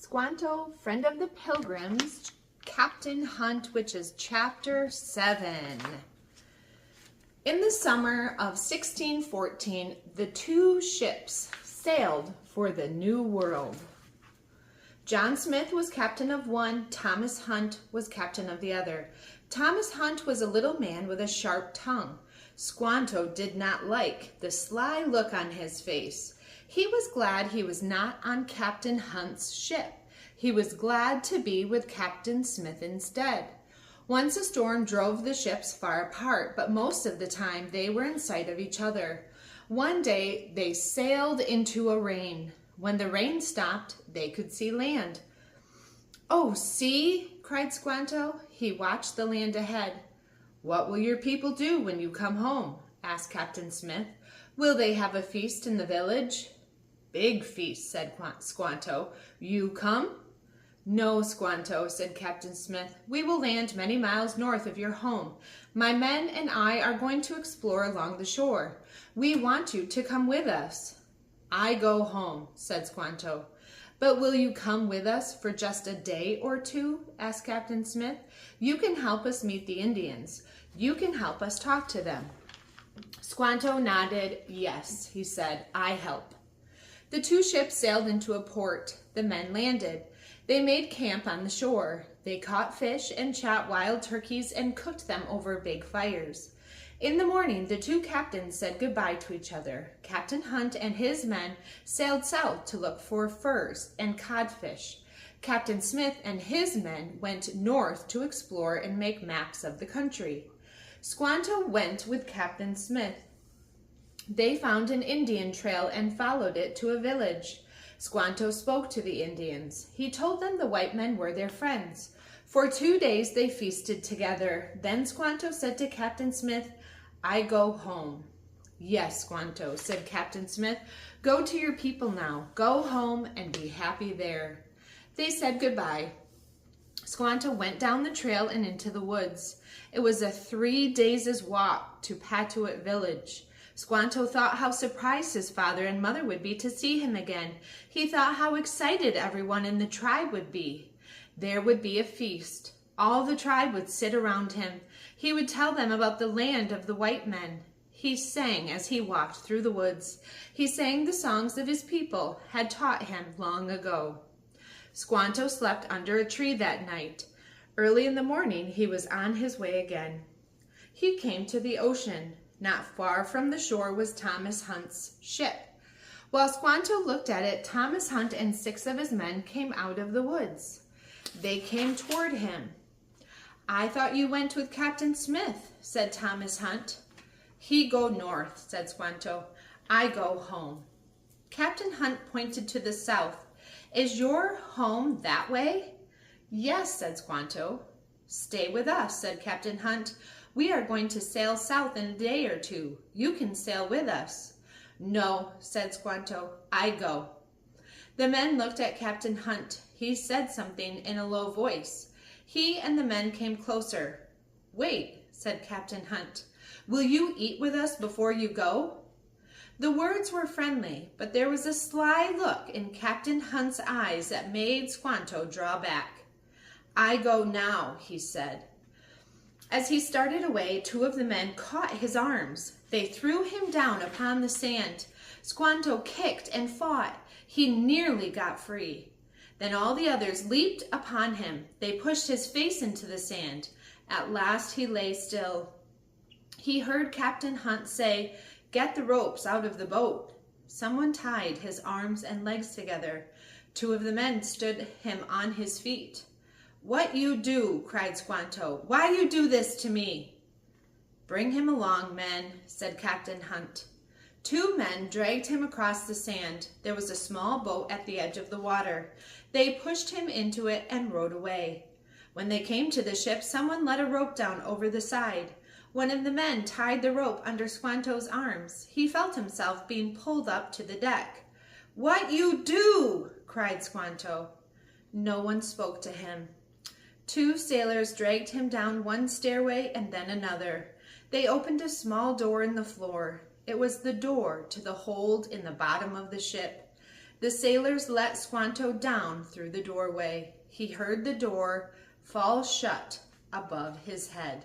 Squanto, Friend of the Pilgrims, Captain Hunt, which is Chapter 7. In the summer of 1614, the two ships sailed for the New World. John Smith was captain of one, Thomas Hunt was captain of the other. Thomas Hunt was a little man with a sharp tongue. Squanto did not like the sly look on his face. He was glad he was not on Captain Hunt's ship. He was glad to be with Captain Smith instead. Once a storm drove the ships far apart, but most of the time they were in sight of each other. One day they sailed into a rain. When the rain stopped, they could see land. "Oh, see!" cried Squanto. He watched the land ahead. "What will your people do when you come home?" asked Captain Smith. "Will they have a feast in the village?" "Big feast," said Squanto. "You come?" "No, Squanto," said Captain Smith. "We will land many miles north of your home. My men and I are going to explore along the shore. We want you to come with us." "I go home," said Squanto. "But will you come with us for just a day or two?" asked Captain Smith. "You can help us meet the Indians. You can help us talk to them." Squanto nodded. "Yes," he said, "I help." The two ships sailed into a port. The men landed. They made camp on the shore. They caught fish and shot wild turkeys and cooked them over big fires. In the morning, the two captains said goodbye to each other. Captain Hunt and his men sailed south to look for furs and codfish. Captain Smith and his men went north to explore and make maps of the country. Squanto went with Captain Smith. They found an Indian trail and followed it to a village. Squanto spoke to the Indians. He told them the white men were their friends. For 2 days they feasted together. Then Squanto said to Captain Smith, "I go home." "Yes, Squanto," said Captain Smith. "Go to your people now. Go home and be happy there." They said goodbye. Squanto went down the trail and into the woods. It was a 3 days' walk to Patuit village. Squanto thought how surprised his father and mother would be to see him again. He thought how excited everyone in the tribe would be. There would be a feast. All the tribe would sit around him. He would tell them about the land of the white men. He sang as he walked through the woods. He sang the songs that his people had taught him long ago. Squanto slept under a tree that night. Early in the morning, he was on his way again. He came to the ocean. Not far from the shore was Thomas Hunt's ship. While Squanto looked at it, Thomas Hunt and 6 of his men came out of the woods. They came toward him. "I thought you went with Captain Smith," said Thomas Hunt. "He go north," said Squanto. "I go home." Captain Hunt pointed to the south. "Is your home that way?" "Yes," said Squanto. "Stay with us," said Captain Hunt. "We are going to sail south in a day or 2. You can sail with us." "No," said Squanto. "I go." The men looked at Captain Hunt. He said something in a low voice. He and the men came closer. "Wait," said Captain Hunt. "Will you eat with us before you go?" The words were friendly, but there was a sly look in Captain Hunt's eyes that made Squanto draw back. "I go now," he said. As he started away, 2 of the men caught his arms. They threw him down upon the sand. Squanto kicked and fought. He nearly got free. Then all the others leaped upon him. They pushed his face into the sand. At last he lay still. He heard Captain Hunt say, "Get the ropes out of the boat." Someone tied his arms and legs together. 2 of the men stood him on his feet. "What you do?" cried Squanto. "Why you do this to me?" "Bring him along, men," said Captain Hunt. 2 men dragged him across the sand. There was a small boat at the edge of the water. They pushed him into it and rowed away. When they came to the ship, someone let a rope down over the side. One of the men tied the rope under Squanto's arms. He felt himself being pulled up to the deck. "What you do?" cried Squanto. No one spoke to him. 2 sailors dragged him down one stairway and then another. They opened a small door in the floor. It was the door to the hold in the bottom of the ship. The sailors let Squanto down through the doorway. He heard the door fall shut above his head.